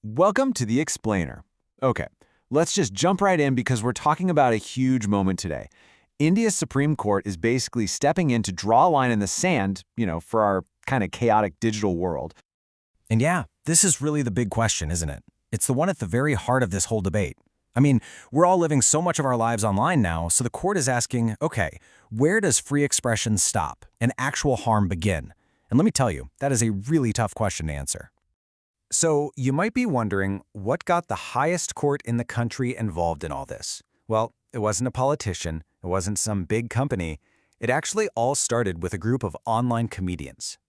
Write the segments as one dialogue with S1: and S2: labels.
S1: Welcome to the Explainer. Okay, let's just jump right in because we're talking about a huge moment today. India's Supreme Court is basically stepping in to draw a line in the sand, for our kind of chaotic digital world.
S2: And yeah, this is really the big question, isn't it? It's the one at the very heart of this whole debate. I mean, we're all living so much of our lives online now, so the court is asking, okay, where does free expression stop and actual harm begin? And let me tell you, that is a really tough question to answer. So you might be wondering, what got the highest court in the country involved in all this? Well, it wasn't a politician, it wasn't some big company. It actually all started with a group of online comedians.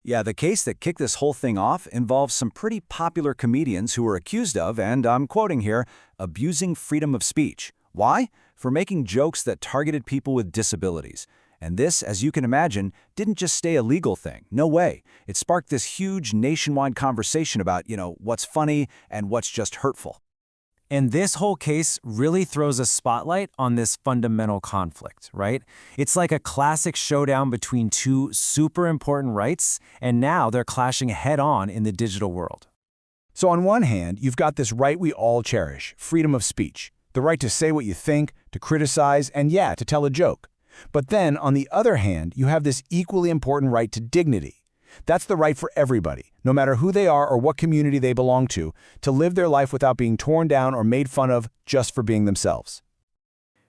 S2: Yeah, the case that kicked this whole thing off involves some pretty popular comedians who were accused of, and I'm quoting here, abusing freedom of speech. Why? For making jokes that targeted people with disabilities. And this, as you can imagine, didn't just stay a legal thing. No way. It sparked this huge nationwide conversation about, what's funny and what's just hurtful. And this whole case really throws a spotlight on this fundamental conflict, right? It's like a classic showdown between two super important rights, and now they're clashing head-on in the digital world.
S3: So on one hand, you've got this right we all cherish, freedom of speech, the right to say what you think, to criticize, and yeah, to tell a joke. But then, on the other hand, you have this equally important right to dignity. That's the right for everybody, no matter who they are or what community they belong to live their life without being torn down or made fun of just for being themselves.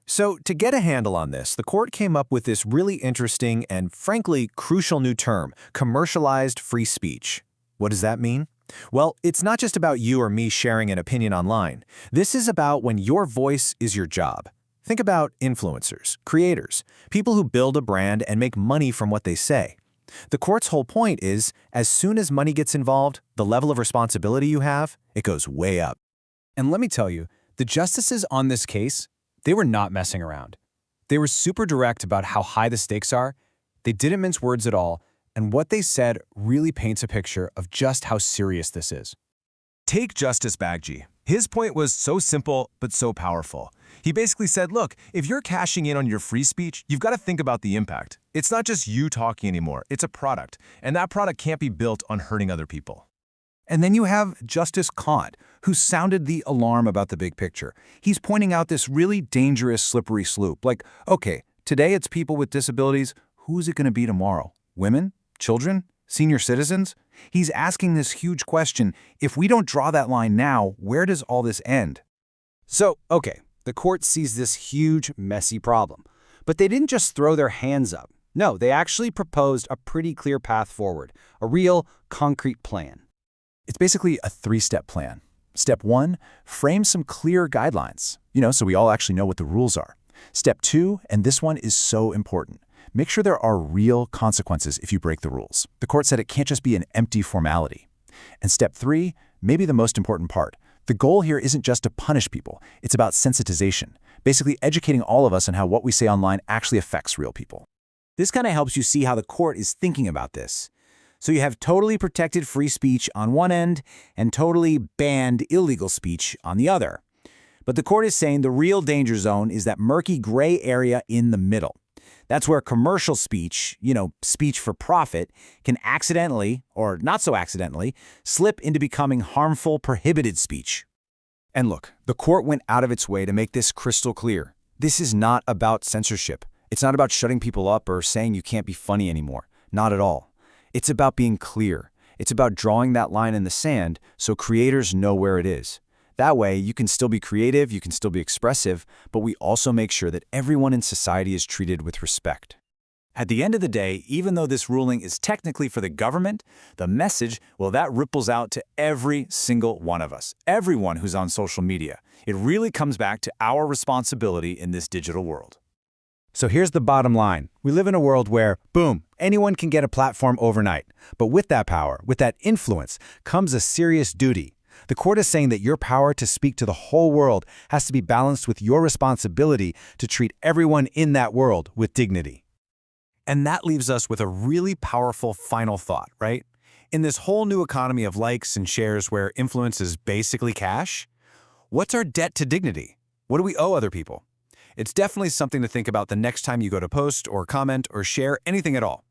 S2: So to get a handle on this, the court came up with this really interesting and frankly crucial new term, commercialized free speech. What does that mean? Well, it's not just about you or me sharing an opinion online. This is about when your voice is your job. Think about influencers, creators, people who build a brand and make money from what they say. The court's whole point is, as soon as money gets involved, the level of responsibility you have, it goes way up. And let me tell you, the justices on this case, they were not messing around. They were super direct about how high the stakes are, they didn't mince words at all, and what they said really paints a picture of just how serious this is.
S4: Take Justice Bagchi. His point was so simple, but so powerful. He basically said, look, if you're cashing in on your free speech, you've got to think about the impact. It's not just you talking anymore, it's a product, and that product can't be built on hurting other people.
S3: And then you have Justice Kant, who sounded the alarm about the big picture. He's pointing out this really dangerous slippery slope. Like, okay, today it's people with disabilities. Who's it going to be tomorrow? Women? Children? Senior citizens? He's asking this huge question, if we don't draw that line now, where does all this end?
S2: So, okay, the court sees this huge, messy problem. But they didn't just throw their hands up. No, they actually proposed a pretty clear path forward, a real, concrete plan.
S3: It's basically a three-step plan. Step 1, frame some clear guidelines, so we all actually know what the rules are. Step 2, and this one is so important, make sure there are real consequences if you break the rules. The court said it can't just be an empty formality. And step 3, maybe the most important part, the goal here isn't just to punish people, it's about sensitization, basically educating all of us on how what we say online actually affects real people.
S2: This kind of helps you see how the court is thinking about this. So you have totally protected free speech on one end and totally banned illegal speech on the other. But the court is saying the real danger zone is that murky gray area in the middle. That's where commercial speech, speech for profit, can accidentally, or not so accidentally, slip into becoming harmful, prohibited speech.
S3: And look, the court went out of its way to make this crystal clear. This is not about censorship. It's not about shutting people up or saying you can't be funny anymore. Not at all. It's about being clear. It's about drawing that line in the sand so creators know where it is. That way, you can still be creative, you can still be expressive, but we also make sure that everyone in society is treated with respect.
S2: At the end of the day, even though this ruling is technically for the government, the message, well, that ripples out to every single one of us, everyone who's on social media. It really comes back to our responsibility in this digital world.
S3: So here's the bottom line. We live in a world where, boom, anyone can get a platform overnight. But with that power, with that influence, comes a serious duty. The court is saying that your power to speak to the whole world has to be balanced with your responsibility to treat everyone in that world with dignity.
S2: And that leaves us with a really powerful final thought, right? In this whole new economy of likes and shares where influence is basically cash, what's our debt to dignity? What do we owe other people? It's definitely something to think about the next time you go to post or comment or share anything at all.